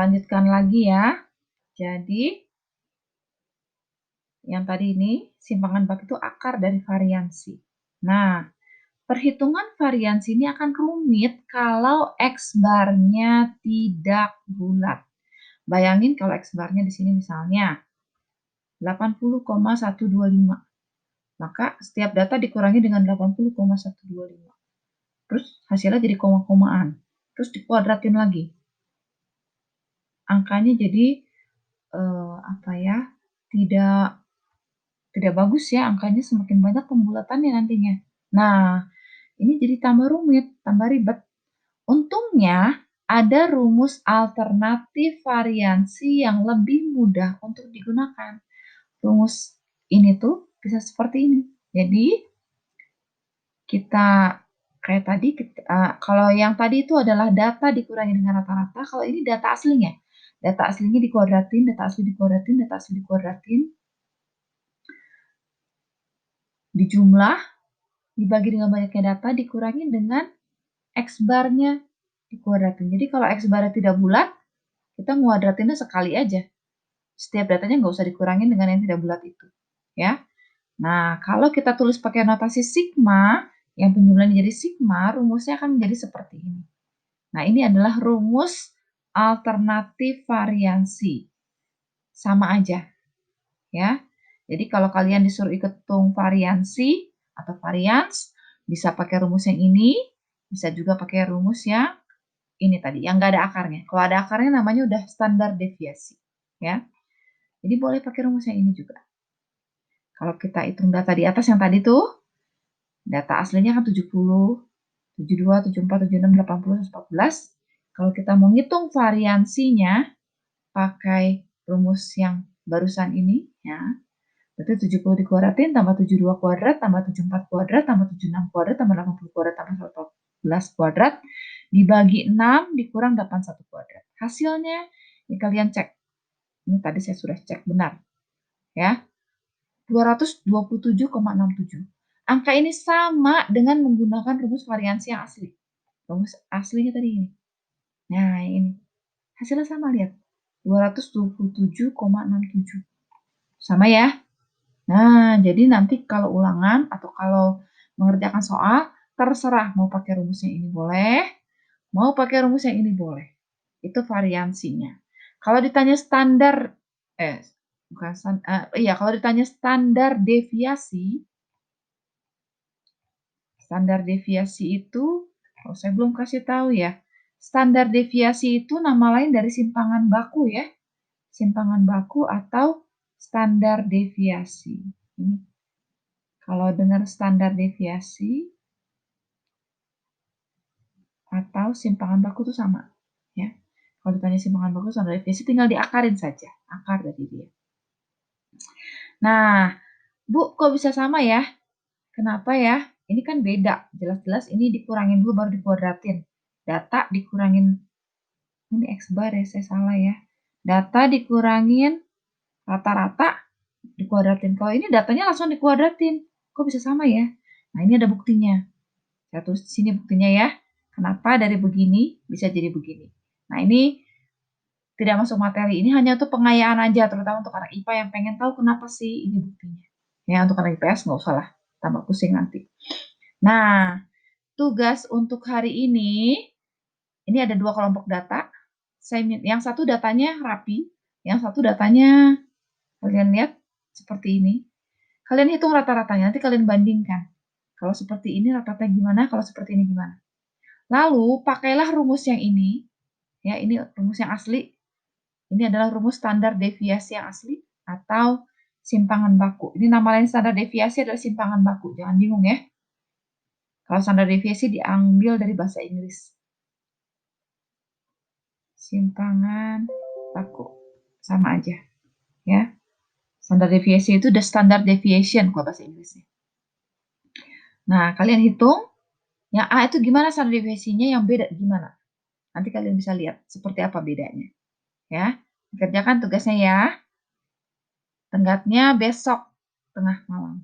Lanjutkan lagi ya. Jadi, yang tadi ini, simpangan bak itu akar dari variansi. Nah, perhitungan variansi ini akan rumit kalau X barnya tidak bulat. Bayangin kalau X barnya di sini misalnya 80,125. Maka setiap data dikurangi dengan 80,125. Terus hasilnya jadi koma-komaan. Terus dikuadratin lagi. Angkanya jadi tidak bagus ya, angkanya semakin banyak pembulatannya nantinya. Nah, ini jadi tambah rumit, tambah ribet. Untungnya ada rumus alternatif variansi yang lebih mudah untuk digunakan. Rumus ini tuh bisa seperti ini. Jadi, kita kayak tadi, kalau yang tadi itu adalah data dikurangi dengan rata-rata, kalau ini data aslinya. Data aslinya dikuadratin, data asli dikuadratin, data asli dikuadratin. Dijumlah, dibagi dengan banyaknya data, dikurangi dengan X barnya dikuadratin. Jadi kalau X barnya tidak bulat, kita nguadratinnya sekali aja. Setiap datanya nggak usah dikurangin dengan yang tidak bulat itu. Ya. Nah, kalau kita tulis pakai notasi sigma, yang penjumlahan jadi sigma, rumusnya akan menjadi seperti ini. Nah, ini adalah rumus alternatif variansi. Sama aja. Ya. Jadi kalau kalian disuruh hitung variansi atau varians, bisa pakai rumus yang ini, bisa juga pakai rumus yang ini tadi, yang nggak ada akarnya. Kalau ada akarnya namanya udah standar deviasi. Ya. Jadi boleh pakai rumus yang ini juga. Kalau kita hitung data di atas yang tadi tuh, data aslinya kan 70, 72, 74, 76, 80, 114. Kalau kita mau ngitung variansinya pakai rumus yang barusan ini, ya, berarti 70 dikuadratin, tambah 72 kuadrat, tambah 74 kuadrat, tambah 76 kuadrat, tambah 80 kuadrat, tambah 114 kuadrat, dibagi 6, dikurang 81 kuadrat. Hasilnya, ini kalian cek. Ini tadi saya sudah cek benar. Ya, 227,67. Angka ini sama dengan menggunakan rumus variansi yang asli. Rumus aslinya tadi ini. Nah, ini. Hasilnya sama, lihat. 227,67. Sama ya? Nah, jadi nanti kalau ulangan atau kalau mengerjakan soal, terserah mau pakai rumus yang ini boleh, mau pakai rumus yang ini boleh. Itu variansinya. Kalau ditanya standar, kalau ditanya standar deviasi itu, saya belum kasih tahu ya. Standar deviasi itu nama lain dari simpangan baku ya. Simpangan baku atau standar deviasi. Ini. Kalau dengar standar deviasi atau simpangan baku itu sama. Ya. Kalau ditanya simpangan baku standar deviasi tinggal diakarin saja. Akar dari dia. Nah, Bu, kok bisa sama ya? Kenapa ya? Ini kan beda. Jelas-jelas ini dikurangin dulu baru dikuadratin. Data dikurangin, ini X bar ya, saya salah ya. Data dikurangin rata-rata dikuadratin. Kalau ini datanya langsung dikuadratin. Kok bisa sama ya? Nah, ini ada buktinya. Saya tulis di sini buktinya ya. Kenapa dari begini bisa jadi begini. Nah, ini tidak masuk materi. Ini hanya untuk pengayaan aja, terutama untuk anak IPA yang pengen tahu kenapa sih ini buktinya. Ya, untuk anak IPS nggak usah lah, tambah pusing nanti. Nah, tugas untuk hari ini ada 2 kelompok data. Yang satu datanya rapi, yang satu datanya kalian lihat seperti ini. Kalian hitung rata-ratanya, nanti kalian bandingkan. Kalau seperti ini rata-ratanya gimana, kalau seperti ini gimana. Lalu, pakailah rumus yang ini. Ya, ini rumus yang asli. Ini adalah rumus standar deviasi yang asli atau simpangan baku. Ini nama lain standar deviasi adalah simpangan baku. Jangan bingung ya. Kalau standar deviasi diambil dari bahasa Inggris. Simpangan baku. Sama aja. Ya. Standar deviasi itu the standard deviation kalau bahasa Inggrisnya. Nah, kalian hitung. Yang A itu gimana standar deviasinya, yang B gimana. Nanti kalian bisa lihat seperti apa bedanya. Ya. Kerjakan tugasnya ya. Tenggatnya besok tengah malam.